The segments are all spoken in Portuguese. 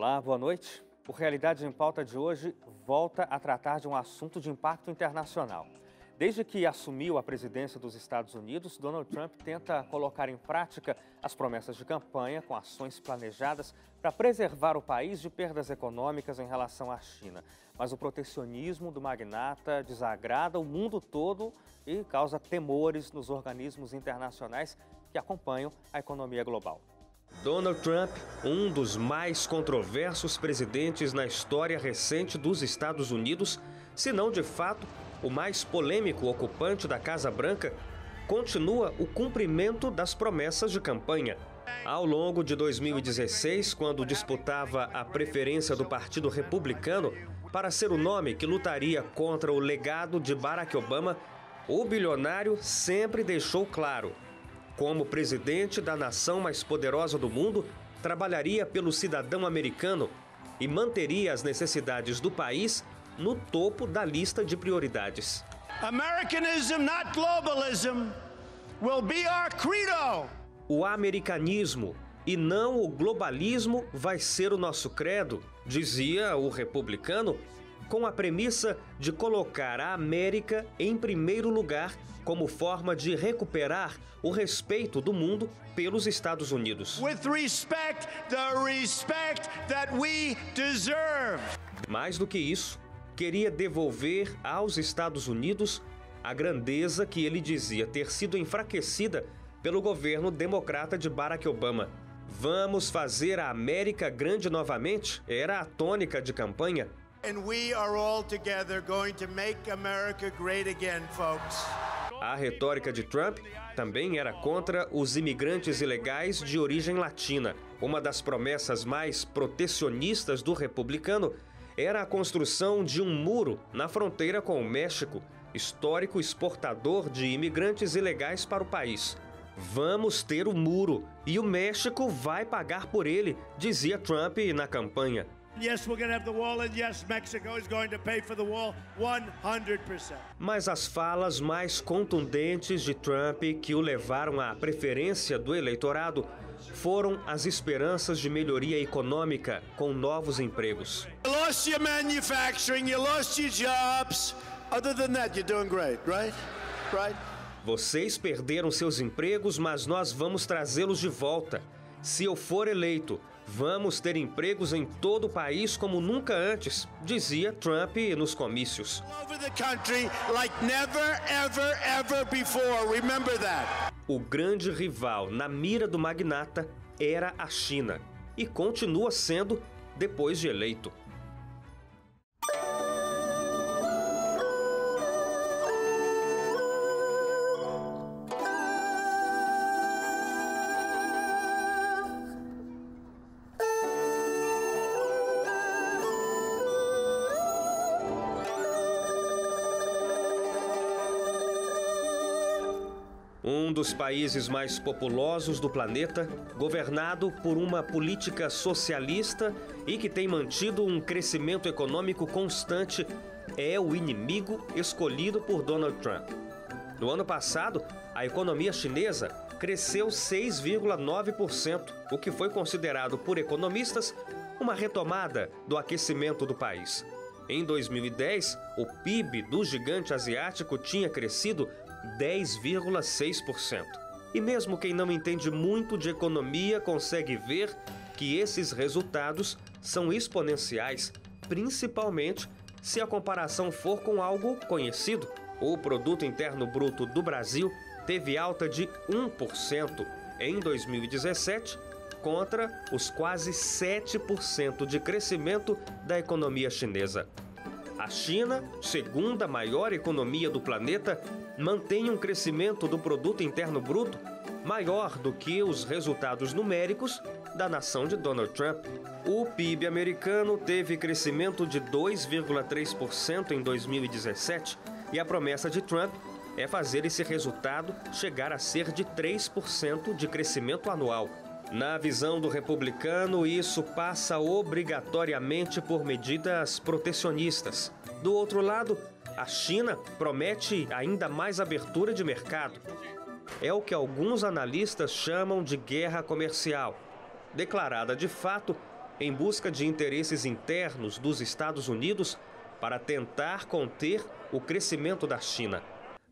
Olá, boa noite. O Realidade em Pauta de hoje volta a tratar de um assunto de impacto internacional. Desde que assumiu a presidência dos Estados Unidos, Donald Trump tenta colocar em prática as promessas de campanha com ações planejadas para preservar o país de perdas econômicas em relação à China. Mas o protecionismo do magnata desagrada o mundo todo e causa temores nos organismos internacionais que acompanham a economia global. Donald Trump, um dos mais controversos presidentes na história recente dos Estados Unidos, se não de fato o mais polêmico ocupante da Casa Branca, continua o cumprimento das promessas de campanha. Ao longo de 2016, quando disputava a preferência do Partido Republicano para ser o nome que lutaria contra o legado de Barack Obama, o bilionário sempre deixou claro: como presidente da nação mais poderosa do mundo, trabalharia pelo cidadão americano e manteria as necessidades do país no topo da lista de prioridades. Americanism, not globalism, will be our credo. O americanismo e não o globalismo vai ser o nosso credo, dizia o republicano, com a premissa de colocar a América em primeiro lugar como forma de recuperar o respeito do mundo pelos Estados Unidos. With respect, the respect that we deserve. Mais do que isso, queria devolver aos Estados Unidos a grandeza que ele dizia ter sido enfraquecida pelo governo democrata de Barack Obama. Vamos fazer a América grande novamente, era a tônica de campanha. And we are all together going to make America great again, folks. A retórica de Trump também era contra os imigrantes ilegais de origem latina. Uma das promessas mais protecionistas do republicano era a construção de um muro na fronteira com o México, histórico exportador de imigrantes ilegais para o país. Vamos ter o muro e o México vai pagar por ele, dizia Trump na campanha. Yes, we're going to have the wall, and yes, Mexico is going to pay for the wall 100%. Mas as falas mais contundentes de Trump que o levaram à preferência do eleitorado foram as esperanças de melhoria econômica com novos empregos. You lost your manufacturing, you lost your jobs. Other than that, you're doing great, right? Right? Vocês perderam seus empregos, mas nós vamos trazê-los de volta. Se eu for eleito, vamos ter empregos em todo o país como nunca antes, dizia Trump nos comícios. O grande rival na mira do magnata era a China e continua sendo depois de eleito. Um dos países mais populosos do planeta, governado por uma política socialista e que tem mantido um crescimento econômico constante, é o inimigo escolhido por Donald Trump. No ano passado, a economia chinesa cresceu 6,9%, o que foi considerado por economistas uma retomada do aquecimento do país. Em 2010, o PIB do gigante asiático tinha crescido 10,6%. E mesmo quem não entende muito de economia consegue ver que esses resultados são exponenciais, principalmente se a comparação for com algo conhecido. O Produto Interno Bruto do Brasil teve alta de 1% em 2017, contra os quase 7% de crescimento da economia chinesa. A China, segunda maior economia do planeta, mantém um crescimento do Produto Interno Bruto maior do que os resultados numéricos da nação de Donald Trump. O PIB americano teve crescimento de 2,3% em 2017 e a promessa de Trump é fazer esse resultado chegar a ser de 3% de crescimento anual. Na visão do republicano, isso passa obrigatoriamente por medidas protecionistas. Do outro lado, a China promete ainda mais abertura de mercado. É o que alguns analistas chamam de guerra comercial, declarada de fato em busca de interesses internos dos Estados Unidos para tentar conter o crescimento da China.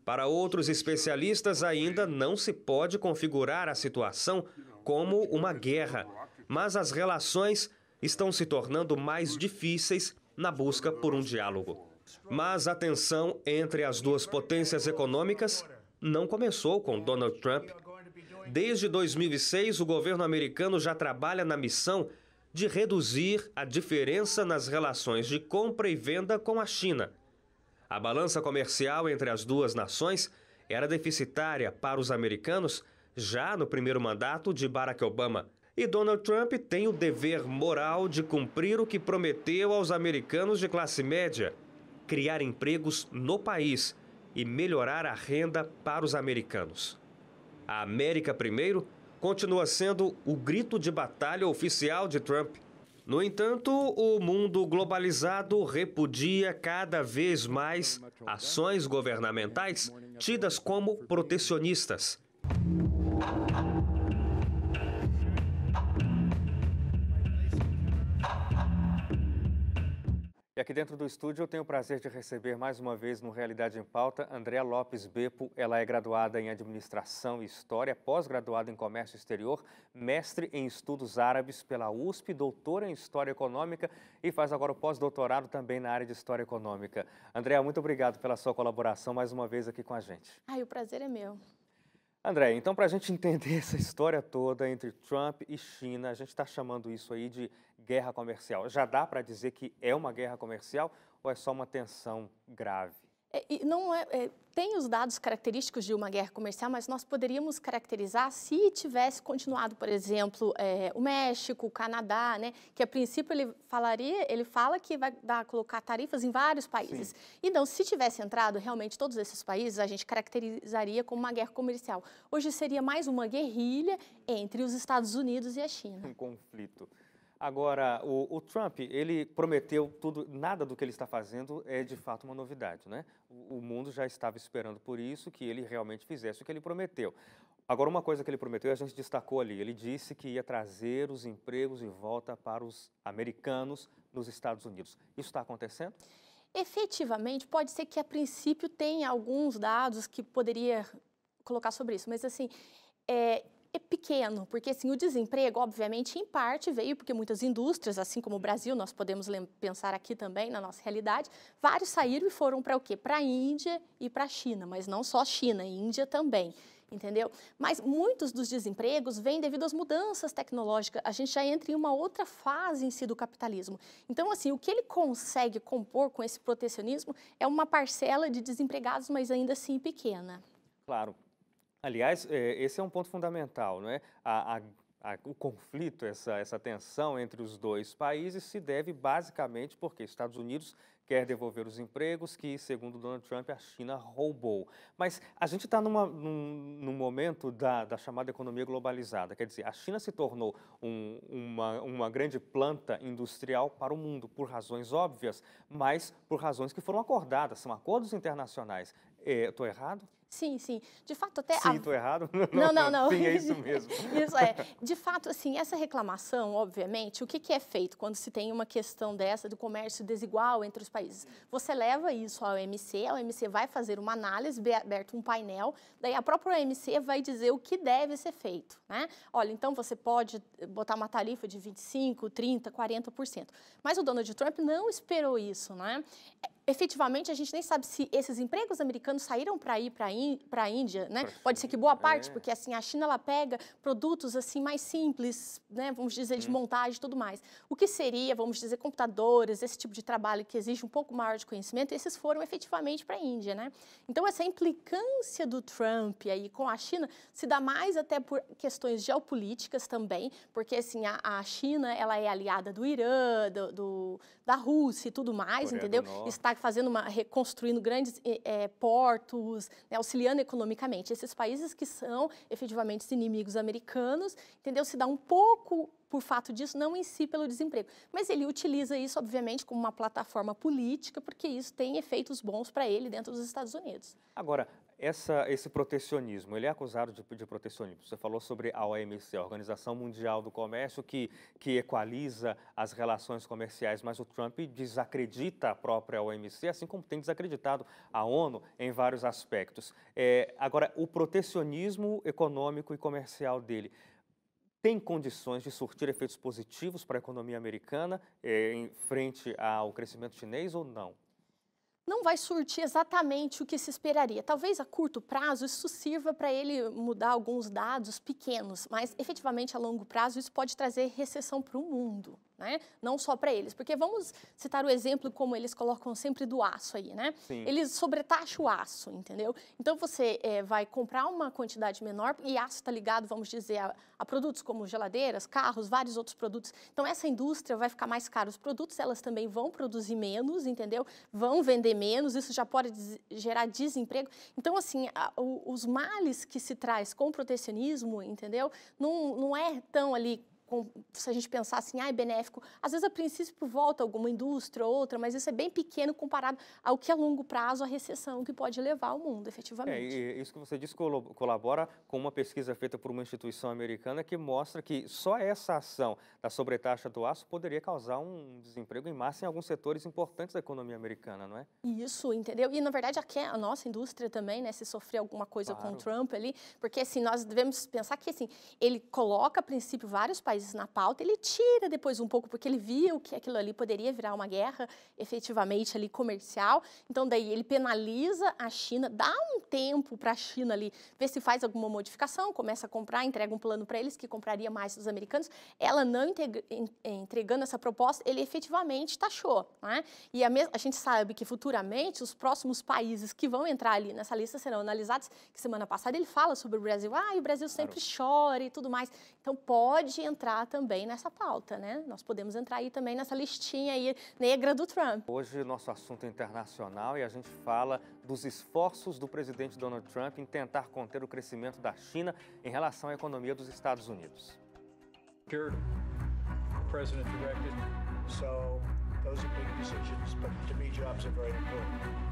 Para outros especialistas, ainda não se pode configurar a situação como uma guerra, mas as relações estão se tornando mais difíceis na busca por um diálogo. Mas a tensão entre as duas potências econômicas não começou com Donald Trump. Desde 2006, o governo americano já trabalha na missão de reduzir a diferença nas relações de compra e venda com a China. A balança comercial entre as duas nações era deficitária para os americanos já no primeiro mandato de Barack Obama. E Donald Trump tem o dever moral de cumprir o que prometeu aos americanos de classe média: criar empregos no país e melhorar a renda para os americanos. A América primeiro continua sendo o grito de batalha oficial de Trump. No entanto, o mundo globalizado repudia cada vez mais ações governamentais tidas como protecionistas. E aqui dentro do estúdio eu tenho o prazer de receber mais uma vez no Realidade em Pauta Andréa Lopes Beppo. Ela é graduada em Administração e História, pós-graduada em Comércio Exterior, mestre em Estudos Árabes pela USP, doutora em História Econômica e faz agora o pós-doutorado também na área de História Econômica. Andréa, muito obrigado pela sua colaboração mais uma vez aqui com a gente. O prazer é meu. André, então para a gente entender essa história toda entre Trump e China, a gente está chamando isso aí de guerra comercial. Já dá para dizer que é uma guerra comercial ou é só uma tensão grave? Tem os dados característicos de uma guerra comercial, mas nós poderíamos caracterizar se tivesse continuado, por exemplo, o México, o Canadá, né, que a princípio ele fala que vai colocar tarifas em vários países. Sim. Então, se tivesse entrado realmente todos esses países, a gente caracterizaria como uma guerra comercial. Hoje seria mais uma guerrilha entre os Estados Unidos e a China. Um conflito. Agora, o Trump, ele prometeu tudo, nada do que ele está fazendo é de fato uma novidade, né? O mundo já estava esperando por isso, que ele realmente fizesse o que ele prometeu. Agora, uma coisa que ele prometeu, a gente destacou ali, ele disse que ia trazer os empregos de volta para os americanos nos Estados Unidos. Isso está acontecendo? Efetivamente, pode ser que a princípio tenha alguns dados que poderia colocar sobre isso, mas assim, é pequeno, porque assim, o desemprego, obviamente, em parte veio porque muitas indústrias, assim como o Brasil, nós podemos pensar aqui também na nossa realidade, vários saíram e foram para o quê? Para a Índia e para a China, mas não só China, Índia também, entendeu? Mas muitos dos desempregos vêm devido às mudanças tecnológicas, a gente já entra em uma outra fase em si do capitalismo. Então, assim, o que ele consegue compor com esse protecionismo é uma parcela de desempregados, mas ainda assim pequena. Claro. Aliás, esse é um ponto fundamental, não é? O conflito, essa tensão entre os dois países se deve basicamente porque os Estados Unidos quer devolver os empregos que, segundo Donald Trump, a China roubou. Mas a gente está num momento da chamada economia globalizada. Quer dizer, a China se tornou uma grande planta industrial para o mundo, por razões óbvias, mas por razões que foram acordadas, são acordos internacionais. Estou errado? Sim, sim. De fato, até... Sim, estou errado? Não. Sim, é isso mesmo. Isso é. De fato, assim, essa reclamação, obviamente, o que é feito quando se tem uma questão dessa do comércio desigual entre os países? Você leva isso à OMC, a OMC vai fazer uma análise, aberto um painel, daí a própria OMC vai dizer o que deve ser feito, né? Olha, então você pode botar uma tarifa de 25%, 30%, 40%. Mas o Donald Trump não esperou isso, né? Efetivamente, a gente nem sabe se esses empregos americanos saíram para ir para a Índia, né? Pode ser que boa parte, porque assim, a China ela pega produtos assim mais simples, né? Vamos dizer, de montagem e tudo mais. O que seria, vamos dizer, computadores, esse tipo de trabalho que exige um pouco maior de conhecimento, esses foram efetivamente para a Índia, né? Então, essa implicância do Trump aí com a China se dá mais até por questões geopolíticas também, porque assim, a China, ela é aliada do Irã, da Rússia e tudo mais, entendeu? Está reconstruindo grandes portos, né, auxiliando economicamente. Esses países que são efetivamente inimigos americanos, entendeu? Se dá um pouco por fato disso, não em si pelo desemprego. Mas ele utiliza isso, obviamente, como uma plataforma política, porque isso tem efeitos bons para ele dentro dos Estados Unidos. Agora, esse protecionismo, ele é acusado de protecionismo. Você falou sobre a OMC, a Organização Mundial do Comércio, que equaliza as relações comerciais, mas o Trump desacredita a própria OMC, assim como tem desacreditado a ONU em vários aspectos. Agora, o protecionismo econômico e comercial dele tem condições de surtir efeitos positivos para a economia americana em frente ao crescimento chinês ou não? Não vai surtir exatamente o que se esperaria. Talvez a curto prazo isso sirva para ele mudar alguns dados pequenos, mas efetivamente a longo prazo isso pode trazer recessão para o mundo, né? Não só para eles, porque vamos citar o exemplo como eles colocam sempre do aço aí, né? Sim. Eles sobretaxam o aço, entendeu? Então você vai comprar uma quantidade menor e aço está ligado, vamos dizer, a produtos como geladeiras, carros, vários outros produtos. Então essa indústria vai ficar mais cara. Os produtos elas também vão produzir menos, entendeu? Vão vender menos, isso já pode gerar desemprego. Então, assim, os males que se traz com o protecionismo, entendeu? Não é tão ali, se a gente pensar assim, é benéfico. Às vezes, a princípio, volta alguma indústria ou outra, mas isso é bem pequeno comparado ao que, a longo prazo, a recessão que pode levar ao mundo, efetivamente. E isso que você disse colabora com uma pesquisa feita por uma instituição americana que mostra que só essa ação da sobretaxa do aço poderia causar um desemprego em massa em alguns setores importantes da economia americana, não é? Isso, entendeu? E, na verdade, aqui a nossa indústria também, né, se sofrer alguma coisa com o Trump ali, porque, assim, nós devemos pensar que, assim, ele coloca, a princípio, vários países na pauta, ele tira depois um pouco, porque ele viu que aquilo ali poderia virar uma guerra, efetivamente, ali, comercial. Então, daí, ele penaliza a China, dá um tempo para a China ali, ver se faz alguma modificação, começa a comprar, entrega um plano para eles, que compraria mais dos americanos. Ela não entregando essa proposta, ele efetivamente taxou, né? E a gente sabe que, futuramente, os próximos países que vão entrar ali nessa lista serão analisados, que semana passada ele fala sobre o Brasil, e o Brasil sempre chora e tudo mais. Então, pode entrar também nessa pauta, né? Nós podemos entrar aí também nessa listinha aí negra do Trump. Hoje, nosso assunto é internacional e a gente fala dos esforços do presidente Donald Trump em tentar conter o crescimento da China em relação à economia dos Estados Unidos. The president directed, so those are big decisions, but to me, jobs are very important.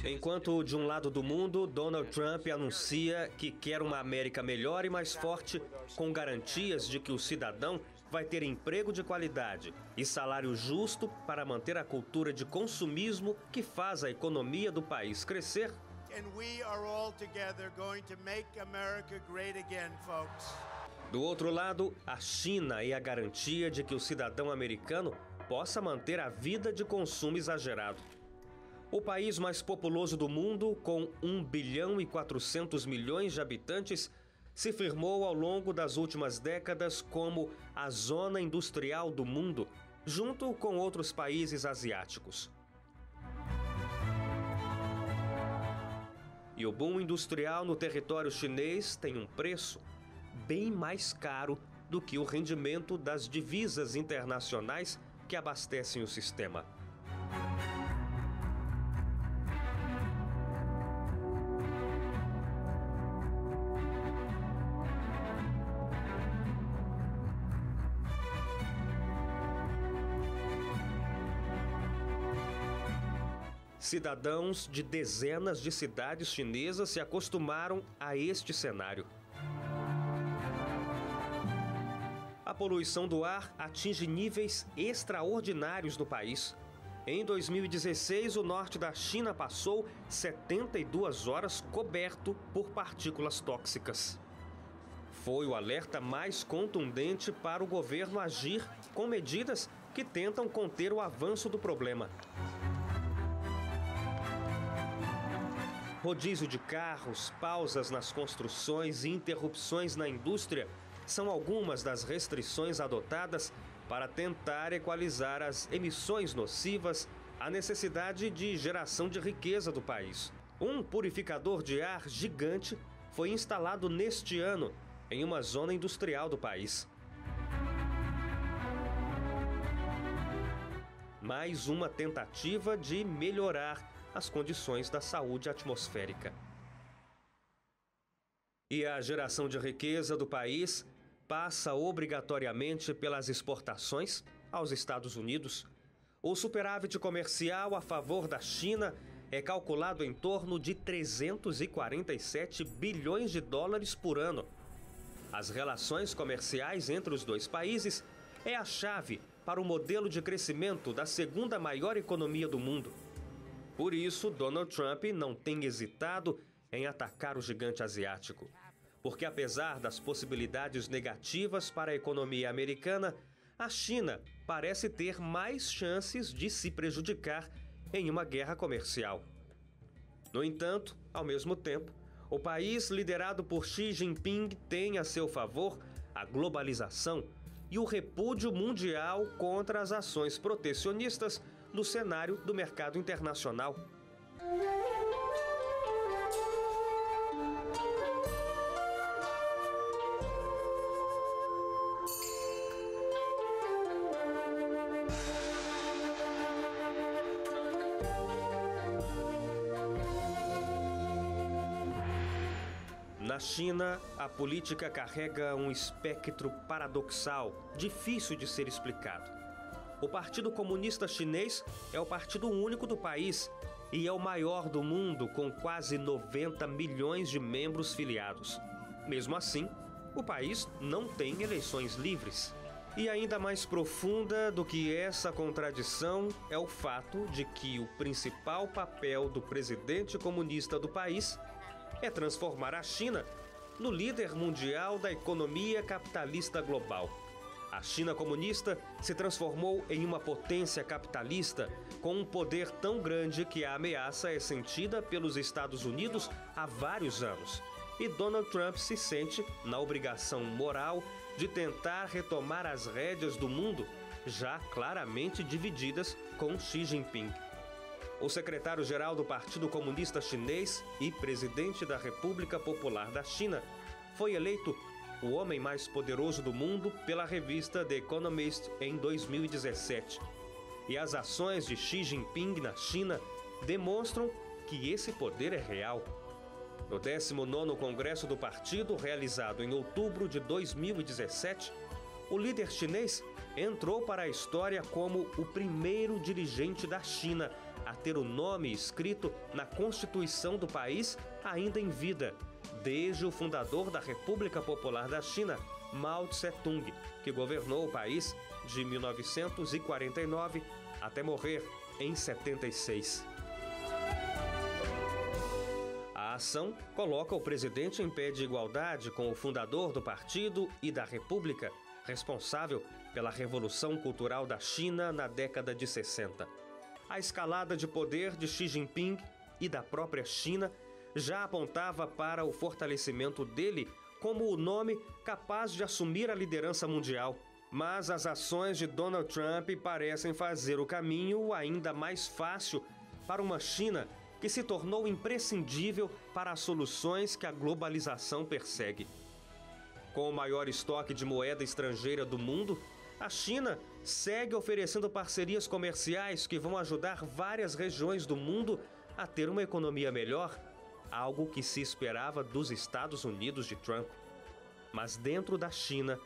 Enquanto de um lado do mundo, Donald Trump anuncia que quer uma América melhor e mais forte, com garantias de que o cidadão vai ter emprego de qualidade e salário justo para manter a cultura de consumismo que faz a economia do país crescer. Do outro lado, a China e a garantia de que o cidadão americano possa manter a vida de consumo exagerado. O país mais populoso do mundo, com 1 bilhão e 400 milhões de habitantes, se firmou ao longo das últimas décadas como a zona industrial do mundo, junto com outros países asiáticos. E o boom industrial no território chinês tem um preço bem mais caro do que o rendimento das divisas internacionais que abastecem o sistema. Cidadãos de dezenas de cidades chinesas se acostumaram a este cenário. A poluição do ar atinge níveis extraordinários no país. Em 2016, o norte da China passou 72 horas coberto por partículas tóxicas. Foi o alerta mais contundente para o governo agir com medidas que tentam conter o avanço do problema. Rodízio de carros, pausas nas construções e interrupções na indústria são algumas das restrições adotadas para tentar equalizar as emissões nocivas, a necessidade de geração de riqueza do país. Um purificador de ar gigante foi instalado neste ano em uma zona industrial do país. Mais uma tentativa de melhorar as condições da saúde atmosférica. E a geração de riqueza do país passa obrigatoriamente pelas exportações aos Estados Unidos. O superávit comercial a favor da China é calculado em torno de 347 bilhões de dólares por ano. As relações comerciais entre os dois países é a chave para o modelo de crescimento da segunda maior economia do mundo. Por isso, Donald Trump não tem hesitado em atacar o gigante asiático. Porque apesar das possibilidades negativas para a economia americana, a China parece ter mais chances de se prejudicar em uma guerra comercial. No entanto, ao mesmo tempo, o país liderado por Xi Jinping tem a seu favor a globalização e o repúdio mundial contra as ações protecionistas no cenário do mercado internacional. Na China, a política carrega um espectro paradoxal, difícil de ser explicado. O Partido Comunista Chinês é o partido único do país e é o maior do mundo, com quase 90 milhões de membros filiados. Mesmo assim, o país não tem eleições livres. E ainda mais profunda do que essa contradição é o fato de que o principal papel do presidente comunista do país é transformar a China no líder mundial da economia capitalista global. A China comunista se transformou em uma potência capitalista com um poder tão grande que a ameaça é sentida pelos Estados Unidos há vários anos. E Donald Trump se sente na obrigação moral de tentar retomar as rédeas do mundo, já claramente divididas com Xi Jinping. O secretário-geral do Partido Comunista Chinês e presidente da República Popular da China foi eleito o homem mais poderoso do mundo pela revista The Economist em 2017. E as ações de Xi Jinping na China demonstram que esse poder é real. No 19º Congresso do Partido, realizado em outubro de 2017, o líder chinês entrou para a história como o primeiro dirigente da China a ter o nome escrito na Constituição do país ainda em vida, desde o fundador da República Popular da China, Mao Tse-tung, que governou o país de 1949 até morrer em 76. A ação coloca o presidente em pé de igualdade com o fundador do partido e da República, responsável pela Revolução Cultural da China na década de 60. A escalada de poder de Xi Jinping e da própria China já apontava para o fortalecimento dele como o nome capaz de assumir a liderança mundial. Mas as ações de Donald Trump parecem fazer o caminho ainda mais fácil para uma China que se tornou imprescindível para as soluções que a globalização persegue. Com o maior estoque de moeda estrangeira do mundo, a China segue oferecendo parcerias comerciais que vão ajudar várias regiões do mundo a ter uma economia melhor, algo que se esperava dos Estados Unidos de Trump. Mas dentro da China,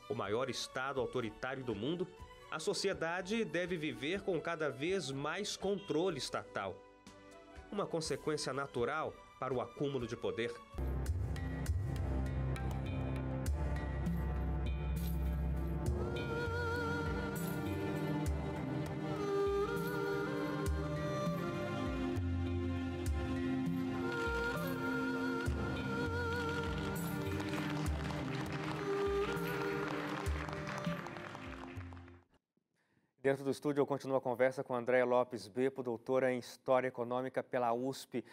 o maior estado autoritário do mundo, a sociedade deve viver com cada vez mais controle estatal. Uma consequência natural para o acúmulo de poder. Dentro do estúdio, eu continuo a conversa com a Andréia Lopes Beppo, doutora em História Econômica pela USP.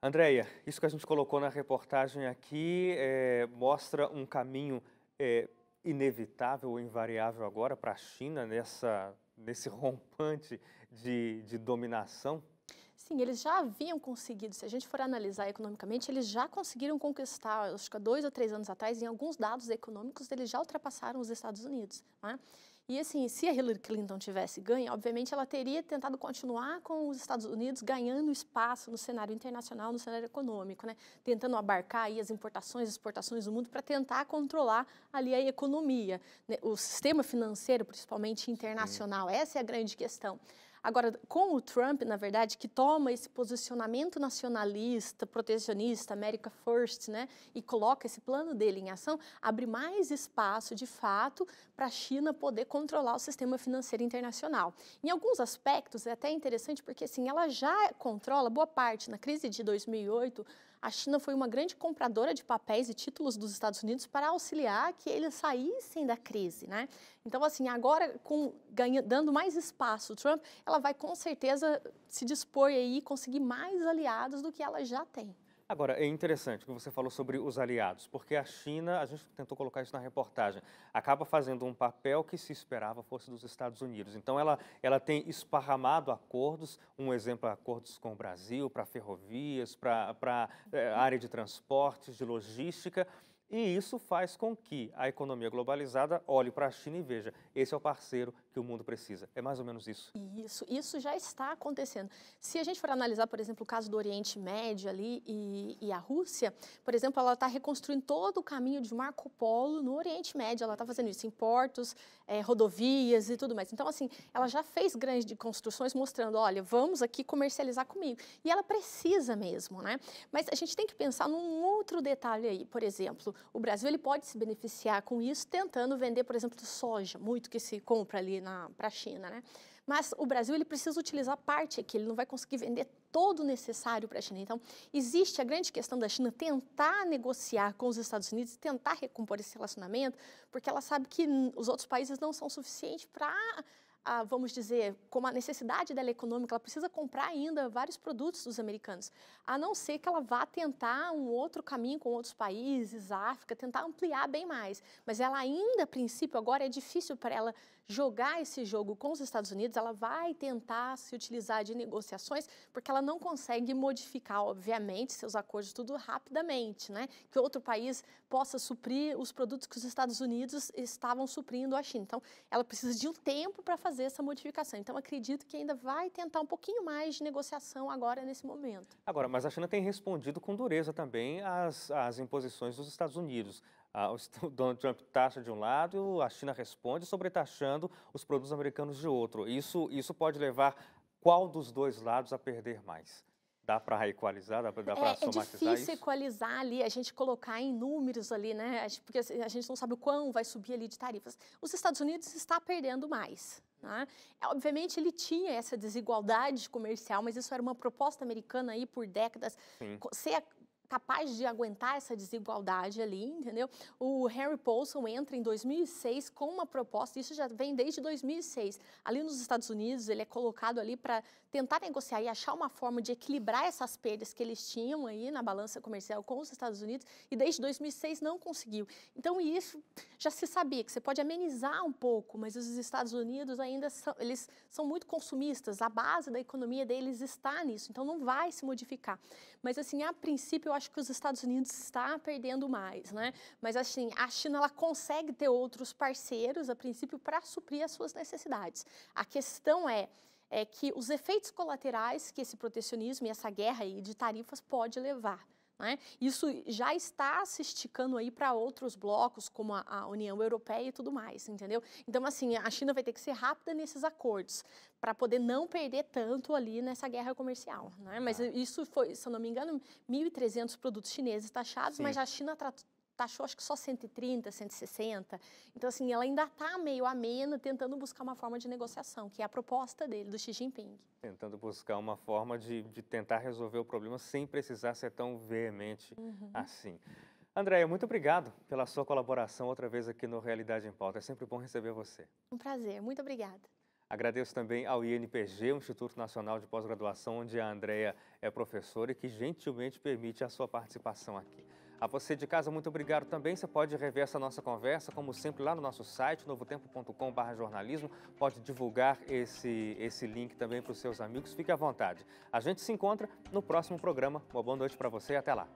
Andréia, isso que a gente colocou na reportagem aqui mostra um caminho inevitável ou invariável agora para a China nesse rompante de dominação? Sim, eles já haviam conseguido, se a gente for analisar economicamente, eles já conseguiram conquistar, acho que há 2 ou 3 anos atrás, em alguns dados econômicos, eles já ultrapassaram os Estados Unidos, né? E assim, se a Hillary Clinton tivesse ganho, obviamente ela teria tentado continuar com os Estados Unidos ganhando espaço no cenário internacional, no cenário econômico, né? Tentando abarcar aí as importações e exportações do mundo para tentar controlar ali a economia, né? O sistema financeiro, principalmente internacional, essa é a grande questão. Agora, com o Trump, na verdade, que toma esse posicionamento nacionalista, protecionista, America First, né, e coloca esse plano dele em ação, abre mais espaço, de fato, para a China poder controlar o sistema financeiro internacional. Em alguns aspectos, é até interessante, porque assim, ela já controla boa parte. Na crise de 2008, a China foi uma grande compradora de papéis e títulos dos Estados Unidos para auxiliar que eles saíssem da crise, né? Então, assim, agora, dando mais espaço ao Trump, ela vai com certeza se dispor aí conseguir mais aliados do que ela já tem. Agora, é interessante o que você falou sobre os aliados, porque a China, a gente tentou colocar isso na reportagem, acaba fazendo um papel que se esperava fosse dos Estados Unidos. Então, ela tem esparramado acordos, um exemplo, acordos com o Brasil, para ferrovias, para área de transportes, de logística, e isso faz com que a economia globalizada olhe para a China e veja, esse é o parceiro que o mundo precisa. É mais ou menos isso. Isso já está acontecendo. Se a gente for analisar, por exemplo, o caso do Oriente Médio ali e a Rússia, por exemplo, ela está reconstruindo todo o caminho de Marco Polo no Oriente Médio, ela está fazendo isso em portos, rodovias e tudo mais. Então, assim, ela já fez grandes construções mostrando, olha, vamos aqui comercializar comigo. E ela precisa mesmo, né? Mas a gente tem que pensar num outro detalhe aí, por exemplo, o Brasil ele pode se beneficiar com isso tentando vender, por exemplo, soja, muito que se compra ali para a China, né? Mas o Brasil ele precisa utilizar parte aqui, ele não vai conseguir vender todo o necessário para a China. Então, existe a grande questão da China tentar negociar com os Estados Unidos, tentar recompor esse relacionamento, porque ela sabe que os outros países não são suficientes para... vamos dizer, como a necessidade dela econômica, ela precisa comprar ainda vários produtos dos americanos, a não ser que ela vá tentar um outro caminho com outros países, África, tentar ampliar bem mais. Mas ela ainda, a princípio, agora é difícil para ela jogar esse jogo com os Estados Unidos, ela vai tentar se utilizar de negociações, porque ela não consegue modificar, obviamente, seus acordos tudo rapidamente, né? Que outro país possa suprir os produtos que os Estados Unidos estavam suprindo a China. Então, ela precisa de um tempo para fazer essa modificação. Então, acredito que ainda vai tentar um pouquinho mais de negociação agora, nesse momento. Agora, mas a China tem respondido com dureza também às imposições dos Estados Unidos. O Donald Trump taxa de um lado, a China responde sobretaxando os produtos americanos de outro. Isso pode levar qual dos dois lados a perder mais? Dá para equalizar, dá para somatizar isso? É difícil equalizar ali, a gente colocar em números ali, né? Porque a gente não sabe o quão vai subir ali de tarifas. Os Estados Unidos está perdendo mais, né? Obviamente, ele tinha essa desigualdade comercial, mas isso era uma proposta americana aí por décadas. Sim. Ser capaz de aguentar essa desigualdade ali, entendeu? O Henry Paulson entra em 2006 com uma proposta, isso já vem desde 2006. Ali nos Estados Unidos, ele é colocado ali para tentar negociar e achar uma forma de equilibrar essas perdas que eles tinham aí na balança comercial com os Estados Unidos, e desde 2006 não conseguiu. Então, isso já se sabia, que você pode amenizar um pouco, mas os Estados Unidos ainda eles são muito consumistas, a base da economia deles está nisso, então não vai se modificar. Mas, assim, a princípio, eu acho que os Estados Unidos está perdendo mais, né? Mas, assim, a China, ela consegue ter outros parceiros, a princípio, para suprir as suas necessidades. A questão é que os efeitos colaterais que esse protecionismo e essa guerra aí de tarifas pode levar, né? Isso já está se esticando aí para outros blocos, como a União Europeia e tudo mais, entendeu? Então, assim, a China vai ter que ser rápida nesses acordos para poder não perder tanto ali nessa guerra comercial, né? Mas isso foi, se eu não me engano, 1.300 produtos chineses taxados, Sim. mas a China taxou acho que só 130, 160. Então, assim, ela ainda está meio amena, tentando buscar uma forma de negociação, que é a proposta dele, do Xi Jinping. Tentando buscar uma forma de tentar resolver o problema sem precisar ser tão veemente assim. Andréia, muito obrigado pela sua colaboração outra vez aqui no Realidade em Pauta. É sempre bom receber você. Um prazer, muito obrigada. Agradeço também ao INPG, o Instituto Nacional de Pós-Graduação, onde a Andréia é professora e que gentilmente permite a sua participação aqui. A você de casa, muito obrigado também. Você pode rever essa nossa conversa, como sempre, lá no nosso site, novotempo.com/jornalismo. Pode divulgar esse link também para os seus amigos. Fique à vontade. A gente se encontra no próximo programa. Uma boa noite para você e até lá.